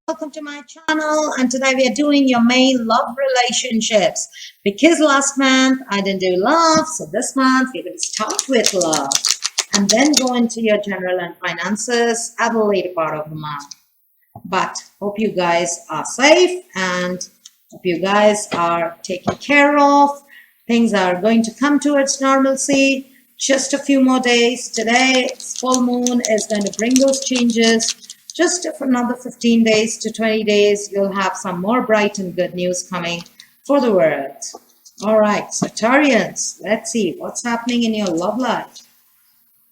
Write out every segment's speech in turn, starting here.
welcome to my channel. And today we are doing your main love relationships. Because last month I didn't do love, so this month we're going to start with love and then go into your general and finances at the later part of the month. But hope you guys are safe and hope you guys are taken care of. Things are going to come towards normalcy. Just a few more days. Today, full moon is going to bring those changes. Just for another 15 days to 20 days, you'll have some more bright and good news coming for the world. All right, so Taurians, let's see what's happening in your love life.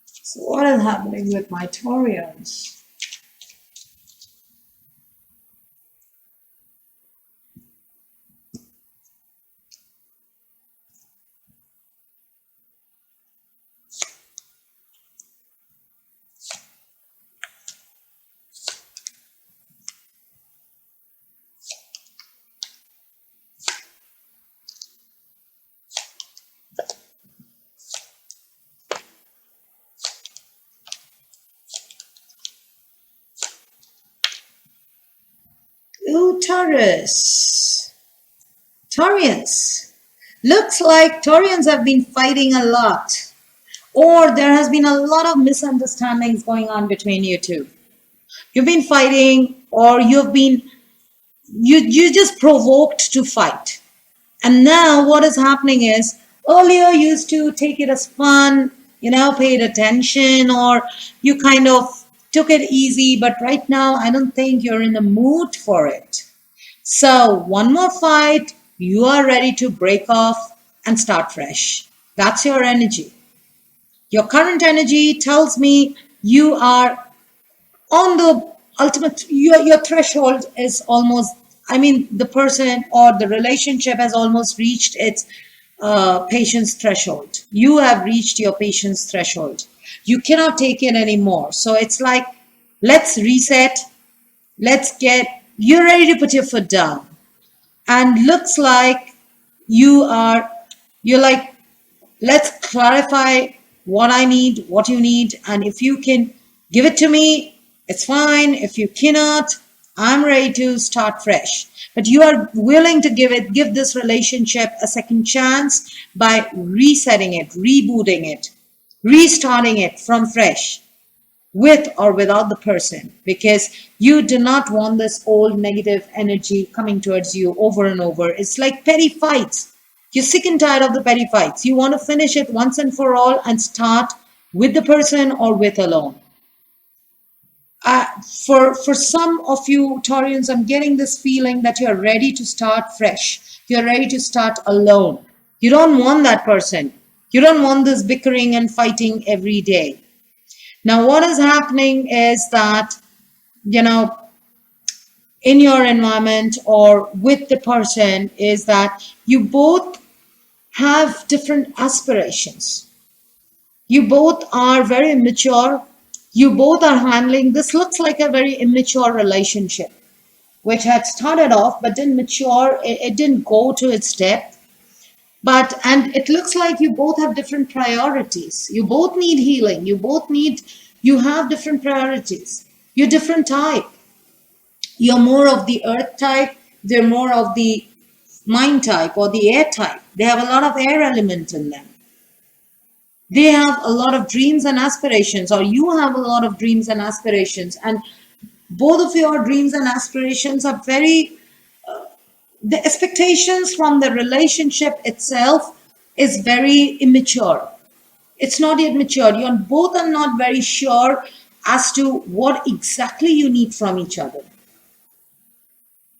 So what is happening with my Taurians? Ooh, Taurus. Taurians. Looks like Taurians have been fighting a lot, or there has been a lot of misunderstandings going on between you two. You've been fighting, or you just provoked to fight. And now what is happening is, earlier you used to take it as fun, paid attention, or you kind of took it easy, but right now I don't think you're in the mood for it. So one more fight, you are ready to break off and start fresh. That's your energy. Your current energy tells me you are on the ultimate, your threshold is almost, the person or the relationship has almost reached its patience threshold. You have reached your patience threshold. You cannot take it anymore. So it's like, let's reset. You're ready to put your foot down. And looks like you're like, let's clarify what I need, what you need. And if you can give it to me, it's fine. If you cannot, I'm ready to start fresh. But you are willing to give this relationship a second chance by resetting it, rebooting it, restarting it from fresh, with or without the person, because you do not want this old negative energy coming towards you over and over. It's like petty fights. You're sick and tired of the petty fights. You want to finish it once and for all and start with the person or with alone. For some of you Taurians, I'm getting this feeling that you're ready to start fresh. You're ready to start alone. You don't want that person. You don't want this bickering and fighting every day. Now, what is happening is that, in your environment or with the person, is that you both have different aspirations. You both are very immature. You both are handling, this looks like a very immature relationship, which had started off but didn't mature. It didn't go to its depth. And it looks like you both have different priorities. You both need healing. You have different priorities. You're different type. You're more of the earth type. They're more of the mind type or the air type. They have a lot of air element in them. They have a lot of dreams and aspirations, or you have a lot of dreams and aspirations. And both of your dreams and aspirations are the expectations from the relationship itself is very immature. It's not yet mature. You both are not very sure as to what exactly you need from each other.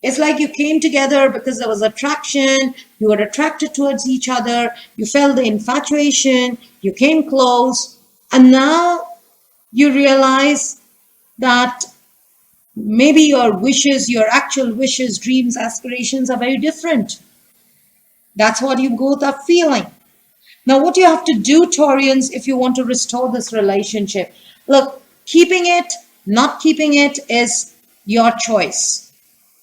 It's like you came together because there was attraction, you were attracted towards each other, you felt the infatuation, you came close, and now you realize that maybe your wishes, your actual wishes, dreams, aspirations are very different. That's what you both are feeling. Now, what you have to do, Taurians, if you want to restore this relationship, look, keeping it, not keeping it is your choice.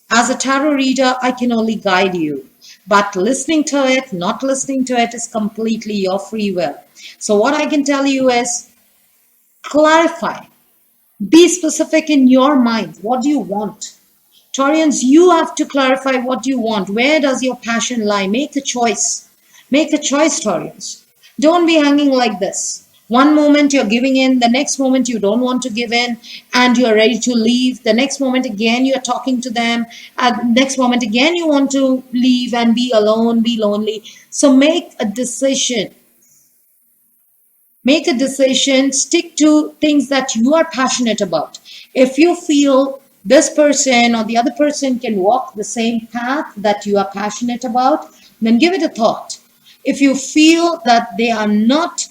As a tarot reader, I can only guide you. But listening to it, not listening to it is completely your free will. So what I can tell you is clarify. Be specific in your mind. What do you want? Taurians, you have to clarify what you want. Where does your passion lie? Make a choice. Make a choice, Taurians. Don't be hanging like this. One moment you're giving in, the next moment you don't want to give in, and you're ready to leave. The next moment again you're talking to them. And next moment again you want to leave and be alone, be lonely. So make a decision. Make a decision, stick to things that you are passionate about. If you feel this person or the other person can walk the same path that you are passionate about, then give it a thought. If you feel that they are not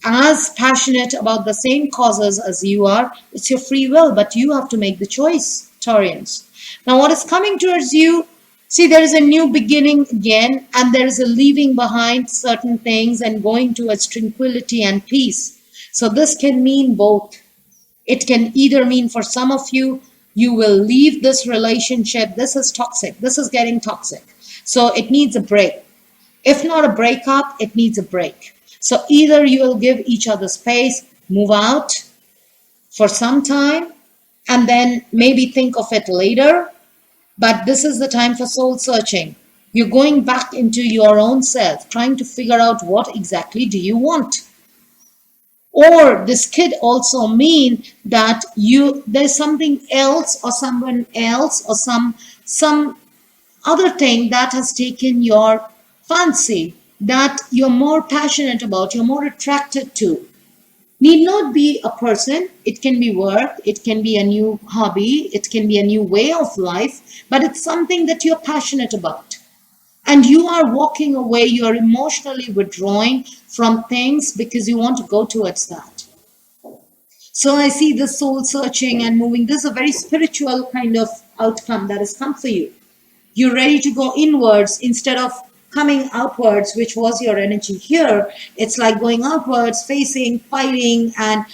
as passionate about the same causes as you are, it's your free will, but you have to make the choice, Taurians. Now, what is coming towards you? See, there is a new beginning again, and there is a leaving behind certain things and going towards tranquility and peace. So, this can mean both. It can either mean for some of you, you will leave this relationship. This is toxic. This is getting toxic. So, it needs a break. If not a breakup, it needs a break. So either you will give each other space, move out for some time, and then maybe think of it later. But this is the time for soul searching. You're going back into your own self, trying to figure out what exactly do you want. Or this could also mean that there's something else or someone else or some other thing that has taken your fancy, that you're more passionate about, you're more attracted to. Need not be a person, it can be work, it can be a new hobby, it can be a new way of life, but it's something that you're passionate about. And you are walking away, you're emotionally withdrawing from things because you want to go towards that. So I see the soul searching and moving. This is a very spiritual kind of outcome that has come for you. You're ready to go inwards instead of coming outwards, which was your energy here. It's like going outwards, facing, fighting, and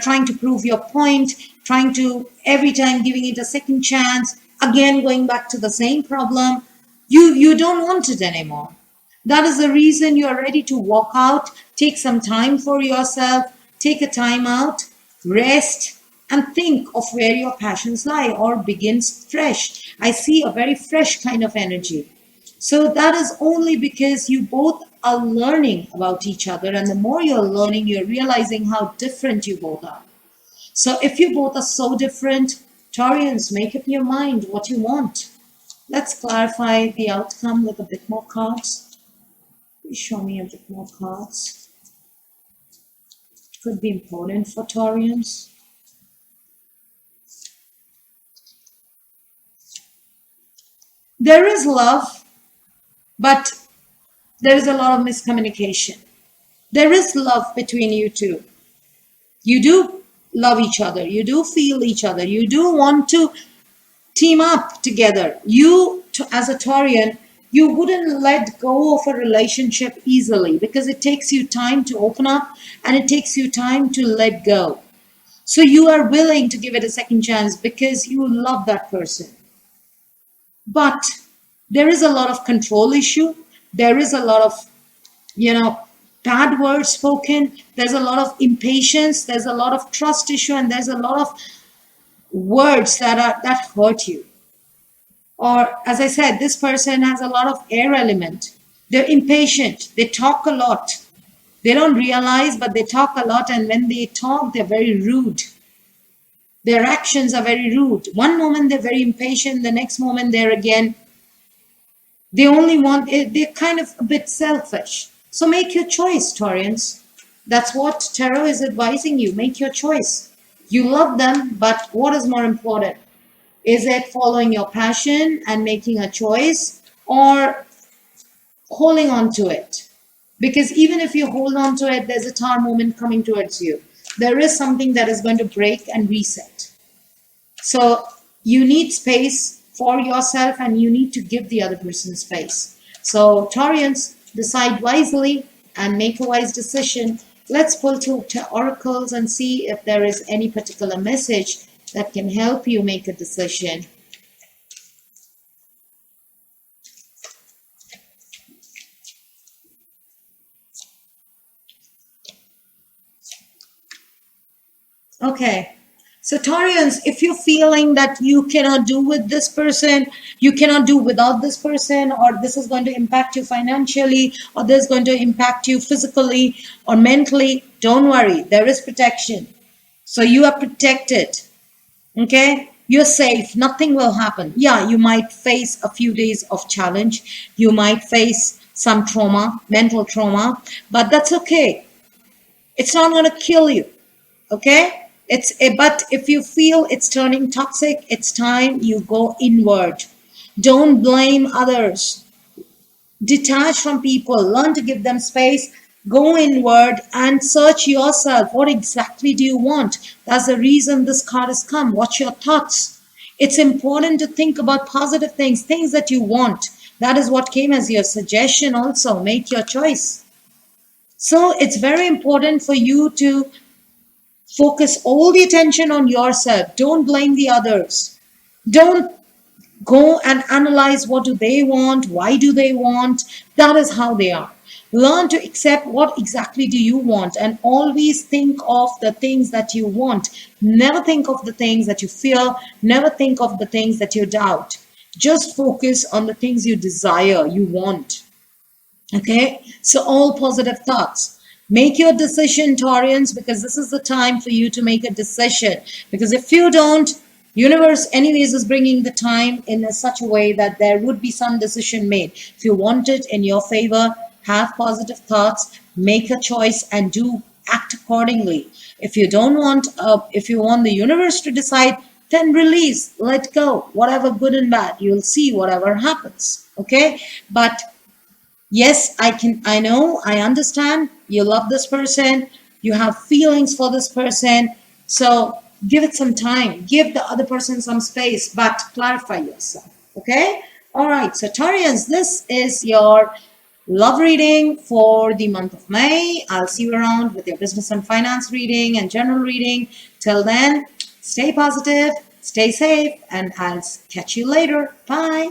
trying to prove your point, trying to every time giving it a second chance, again going back to the same problem. You don't want it anymore. That is the reason you are ready to walk out, take some time for yourself, take a time out, rest, and think of where your passions lie or begins fresh. I see a very fresh kind of energy. So that is only because you both are learning about each other, and the more you're learning, you're realizing how different you both are. So if you both are so different, Taurians, make up your mind what you want. Let's clarify the outcome with a bit more cards. Please show me a bit more cards. It could be important for Taurians. There is love, but there is a lot of miscommunication. There is love between you two. You do love each other. You do feel each other. You do want to team up together. You, as a Taurian, you wouldn't let go of a relationship easily because it takes you time to open up and it takes you time to let go. So you are willing to give it a second chance because you love that person. But there is a lot of control issue. There is a lot of, bad words spoken. There's a lot of impatience. There's a lot of trust issue, and there's a lot of words that hurt you. Or as I said, this person has a lot of air element. They're impatient. They talk a lot. They don't realize, but they talk a lot. And when they talk, they're very rude. Their actions are very rude. One moment they're very impatient. The next moment they only want, they're kind of a bit selfish. So make your choice, Taurians. That's what Tarot is advising you. Make your choice. You love them, but what is more important? Is it following your passion and making a choice, or holding on to it? Because even if you hold on to it, there's a Tower moment coming towards you. There is something that is going to break and reset. So you need space for yourself and you need to give the other person space. So Taurians, decide wisely and make a wise decision. Let's pull two oracles and see if there is any particular message that can help you make a decision. Okay, So Taurians, if you're feeling that you cannot do with this person, you cannot do without this person, or this is going to impact you financially, or this is going to impact you physically or mentally, don't worry. There is protection. So you are protected. Okay? You're safe. Nothing will happen. Yeah, you might face a few days of challenge. You might face some trauma, mental trauma, but that's okay. It's not going to kill you. Okay, but if you feel it's turning toxic, it's time you go inward. Don't blame others. Detach from people. Learn to give them space. Go inward and search yourself. What exactly do you want? That's the reason this card has come. What's your thoughts? It's important to think about positive things, things that you want. That is what came as your suggestion also. Make your choice. So it's very important for you to focus all the attention on yourself. Don't blame the others. Don't go and analyze what do they want, why do they want. That is how they are. Learn to accept what exactly do you want and always think of the things that you want. Never think of the things that you fear. Never think of the things that you doubt. Just focus on the things you desire, you want. Okay, so all positive thoughts. Make your decision, Taurians, because this is the time for you to make a decision. Because if you don't, universe anyways is bringing the time in such a way that there would be some decision made. If you want it in your favor, have positive thoughts, make a choice and do act accordingly. If you don't want, if you want the universe to decide, then release, let go, whatever good and bad, you'll see whatever happens. Okay, but yes, I know, I understand. You love this person. You have feelings for this person. So give it some time. Give the other person some space, but clarify yourself. Okay? All right. So Taurians, this is your love reading for the month of May. I'll see you around with your business and finance reading and general reading. Till then, stay positive, stay safe, and I'll catch you later. Bye.